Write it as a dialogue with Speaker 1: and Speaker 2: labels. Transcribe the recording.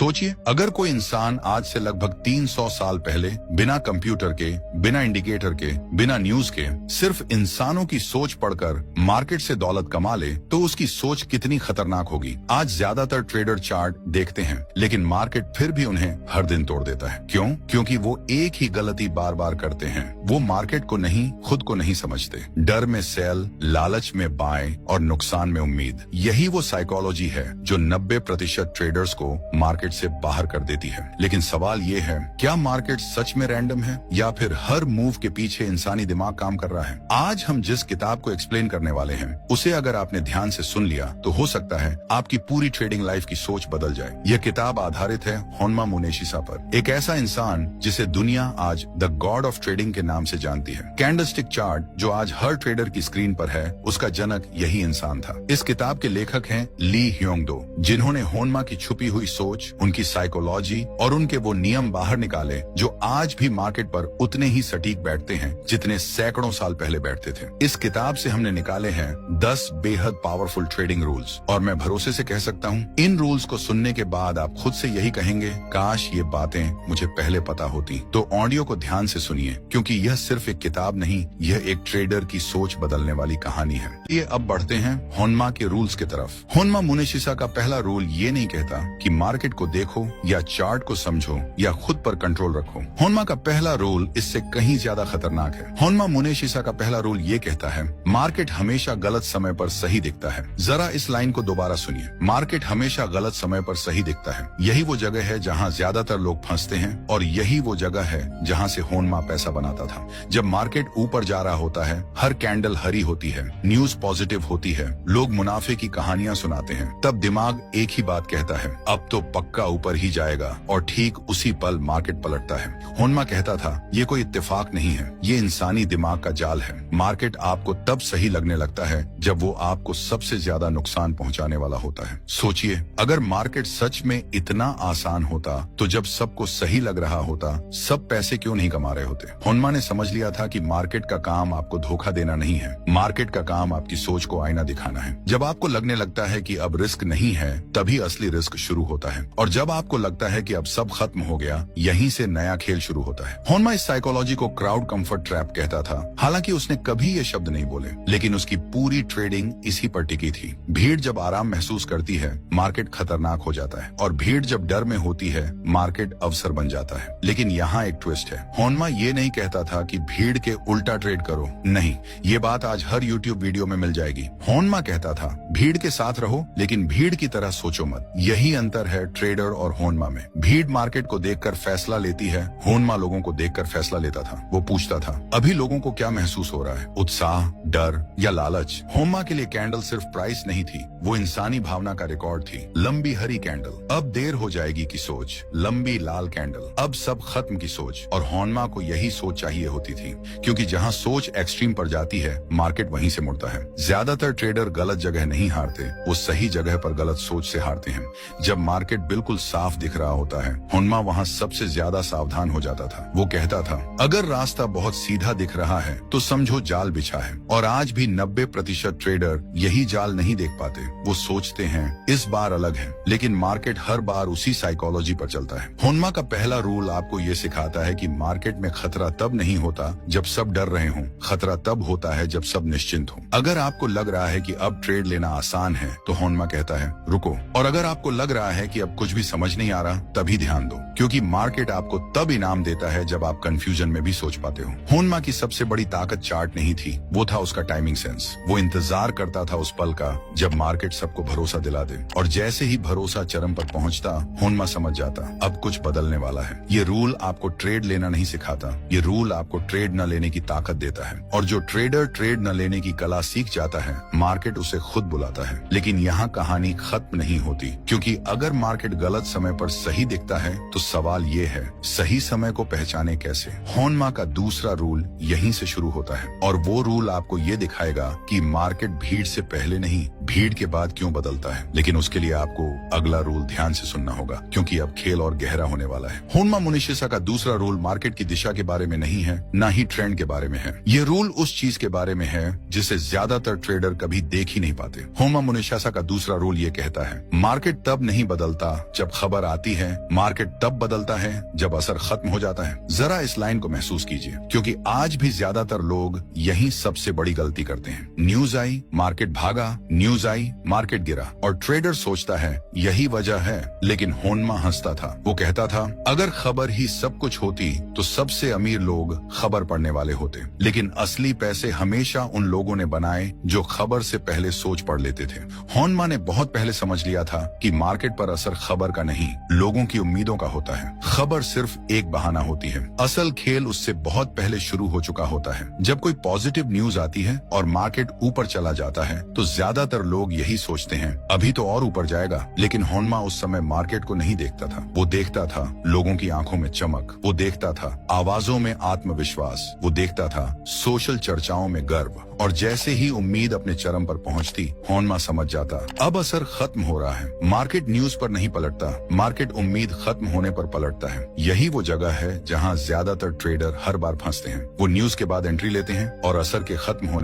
Speaker 1: सोचिए, अगर कोई इंसान आज से लगभग 300 साल पहले बिना कंप्यूटर के, बिना इंडिकेटर के, बिना न्यूज के, सिर्फ इंसानों की सोच पढ़कर मार्केट से दौलत कमा ले तो उसकी सोच कितनी खतरनाक होगी। आज ज्यादातर ट्रेडर चार्ट देखते हैं, लेकिन मार्केट फिर भी उन्हें हर दिन तोड़ देता है। क्यों? क्योंकि वो एक ही गलती बार बार करते हैं। वो मार्केट को नहीं, खुद को नहीं समझते। डर में सेल, लालच में बाय और नुकसान में उम्मीद, यही वो साइकोलॉजी है जो 90% ट्रेडर्स को मार्केट से बाहर कर देती है। लेकिन सवाल ये है, क्या मार्केट सच में रैंडम है या फिर हर मूव के पीछे इंसानी दिमाग काम कर रहा है? आज हम जिस किताब को एक्सप्लेन करने वाले हैं, उसे अगर आपने ध्यान से सुन लिया तो हो सकता है आपकी पूरी ट्रेडिंग लाइफ की सोच बदल जाए। यह किताब आधारित है होन्मा मुनेशिसा पर, एक ऐसा इंसान जिसे दुनिया आज द गॉड ऑफ ट्रेडिंग के नाम से जानती है। कैंडलस्टिक चार्ट जो आज हर ट्रेडर की स्क्रीन पर है, उसका जनक यही इंसान था। इस किताब के लेखक हैं ली ह्योंग दो, जिन्होंने होन्मा की छुपी हुई सोच, उनकी साइकोलॉजी और उनके वो नियम बाहर निकाले जो आज भी मार्केट पर उतने ही सटीक बैठते हैं जितने सैकड़ों साल पहले बैठते थे। इस किताब से हमने निकाले हैं 10 बेहद पावरफुल ट्रेडिंग रूल्स, और मैं भरोसे से कह सकता हूँ इन रूल्स को सुनने के बाद आप खुद से यही कहेंगे, काश ये बातें मुझे पहले पता होती। तो ऑडियो को ध्यान से सुनिए, क्योंकि यह सिर्फ एक किताब नहीं, यह एक ट्रेडर की सोच बदलने वाली कहानी है। ये अब बढ़ते हैं होन्मा के रूल्स की तरफ। होन्मा मुनेशिसा का पहला रूल ये नहीं कहता कि मार्केट को देखो या चार्ट को समझो या खुद पर कंट्रोल रखो। होन्मा का पहला रूल इससे कहीं ज्यादा खतरनाक है। होन्मा मुनेशिसा का पहला रूल ये कहता है, मार्केट हमेशा गलत समय पर सही दिखता है। जरा इस लाइन को दोबारा सुनिए, मार्केट हमेशा गलत समय पर सही दिखता है। यही वो जगह है जहाँ ज्यादातर लोग फंसते हैं, और यही वो जगह है जहाँ से होन्मा पैसा बनाता था। जब मार्केट ऊपर जा रहा होता है, हर कैंडल हरी होती है, न्यूज पॉजिटिव होती है, लोग मुनाफे की कहानियां सुनाते हैं, तब दिमाग एक ही बात कहता है, अब तो पक्का ऊपर ही जाएगा, और ठीक उसी पल मार्केट पलटता है। होन्मा कहता था, ये कोई इत्तेफाक नहीं है, ये इंसानी दिमाग का जाल है। मार्केट आपको तब सही लगने लगता है जब वो आपको सबसे ज्यादा नुकसान पहुंचाने वाला होता है। सोचिए, अगर मार्केट सच में इतना आसान होता तो जब सबको सही लग रहा होता, सब पैसे क्यों नहीं कमा रहे होते? होन्मा ने समझ लिया था कि मार्केट का काम आपको धोखा देना नहीं है, मार्केट का काम आपकी सोच को आईना दिखाना है। जब आपको लगने लगता है कि अब रिस्क नहीं है, तभी असली रिस्क शुरू होता है, और जब आपको लगता है कि अब सब खत्म हो गया, यहीं से नया खेल शुरू होता है। होन्मा इस साइकोलॉजी को क्राउड कंफर्ट ट्रैप कहता था। हालांकि उसने कभी ये शब्द नहीं बोले, लेकिन उसकी पूरी ट्रेडिंग इसी पर टिकी थी। भीड़ जब आराम महसूस करती है, मार्केट खतरनाक हो जाता है, और भीड़ जब डर में होती है, मार्केट अवसर बन जाता है। लेकिन यहाँ एक ट्विस्ट है, होन्मा ये नहीं कहता था कि भीड़ के उल्टा ट्रेड करो। नहीं, ये बात आज हर यूट्यूब वीडियो में मिल जाएगी। होन्मा कहता था, भीड़ के साथ रहो, लेकिन भीड़ की तरह सोचो मत। यही अंतर है ट्रेडर और होन्मा में। भीड़ मार्केट को देखकर फैसला लेती है, होन्मा लोगों को देखकर फैसला लेता था। वो पूछता था, अभी लोगों को क्या महसूस हो रहा है, उत्साह, डर या लालच? होन्मा के लिए कैंडल सिर्फ प्राइस नहीं थी, वो इंसानी भावना का रिकॉर्ड थी। लंबी हरी कैंडल, अब देर हो जाएगी की सोच, लंबी लाल कैंडल, अब सब खत्म की सोच। और होन्मा को यही सोच चाहिए होती थी, क्योंकि जहाँ सोच एक्सट्रीम पर जाती है, मार्केट वहीं से मुड़ता है। ज्यादातर ट्रेडर गलत जगह नहीं हारते, वो सही जगह पर गलत सोच से हारते हैं। जब मार्केट बिल्कुल साफ दिख रहा होता है, होन्मा वहाँ सबसे ज्यादा सावधान हो जाता था। वो कहता था, अगर रास्ता बहुत सीधा दिख रहा है तो समझो जाल बिछा है। और आज भी 90% ट्रेडर यही जाल नहीं देख पाते। वो सोचते हैं इस बार अलग है, लेकिन मार्केट हर बार उसी साइकोलॉजी पर चलता है। होन्मा का पहला रूल आपको ये सिखाता है कि मार्केट में खतरा तब नहीं होता जब सब डर रहे हों, खतरा तब होता है जब सब निश्चिंत हो। अगर आपको लग रहा है कि अब ट्रेड लेना आसान है, तो होन्मा कहता है, रुको। और अगर आपको लग रहा है कि अब कुछ भी समझ नहीं आ रहा, तभी ध्यान दो, क्योंकि मार्केट आपको तब इनाम देता है जब आप कंफ्यूजन में भी सोच पाते हो। होन्मा की सबसे बड़ी ताकत चार्ट नहीं थी, वो था उसका टाइमिंग सेंस। वो इंतजार करता था उस पल का जब मार्केट सबको भरोसा दिला दे, और जैसे ही भरोसा चरम पर पहुंचता, होन्मा समझ जाता अब कुछ बदलने वाला है। ये रूल आपको ट्रेड लेना नहीं सिखाता, ये रूल आपको ट्रेड न लेने की ताकत देता है। और जो ट्रेडर ट्रेड न लेने की कला सीख जाता है, मार्केट उसे खुद बुलाता है। लेकिन यहाँ कहानी खत्म नहीं होती, क्योंकि अगर मार्केट गलत समय पर सही दिखता है, तो सवाल ये है, सही समय को पहचाने कैसे? होन्मा का दूसरा रूल यहीं से शुरू होता है, और वो रूल आपको ये दिखाएगा कि मार्केट भीड़ से पहले नहीं, भीड़ के बाद क्यों बदलता है। लेकिन उसके लिए आपको अगला रूल ध्यान से सुनना होगा, क्योंकि अब खेल और गहरा होने वाला है। होन्मा मुनेशिसा का दूसरा रूल मार्केट की दिशा के बारे में नहीं है, न ही ट्रेंड के बारे में है। ये रूल उस चीज के बारे में है जिसे ज्यादातर ट्रेडर कभी देख ही नहीं पाते। होन्मा मुनेशिसा का दूसरा रूल ये कहता है, मार्केट तब नहीं बदलता जब खबर आती है, मार्केट तब बदलता है जब असर खत्म हो जाता है। जरा इस लाइन को महसूस कीजिए, क्योंकि आज भी ज्यादातर लोग यही सबसे बड़ी गलती करते हैं। न्यूज आई, मार्केट भागा, न्यूज आई, मार्केट गिरा, और ट्रेडर सोचता है यही वजह है। लेकिन होनमा हंसता था। वो कहता था, अगर खबर ही सब कुछ होती तो सबसे अमीर लोग खबर पढ़ने वाले होते। लेकिन असली पैसे हमेशा उन लोगों ने बनाए जो खबर से पहले सोच पढ़ लेते थे। होनमा ने बहुत पहले समझ लिया था कि मार्केट पर असर खबर का नहीं, लोगों की उम्मीदों का होता है। खबर सिर्फ एक बहाना होती है, असल खेल उससे बहुत पहले शुरू हो चुका होता है। जब कोई पॉजिटिव न्यूज आती है और मार्केट ऊपर चला जाता है तो ज्यादातर लोग यही सोचते हैं, अभी तो और ऊपर जाएगा। लेकिन होनमा उस समय मार्केट को नहीं देखता था। वो देखता था लोगों की आंखों में चमक, वो देखता था आवाजों में आत्मविश्वास, वो देखता था सोशल चर्चाओं में गर्व। और जैसे ही उम्मीद अपने चरम पर पहुंचती, होनमा समझ जाता अब असर खत्म हो रहा है। मार्केट न्यूज पर नहीं पलटता, मार्केट उम्मीद खत्म होने पर पलटता है। यही वो जगह है जहां ज्यादातर ट्रेडर हर बार फंसते हैं। वो न्यूज के बाद एंट्री लेते हैं और असर के खत्म होने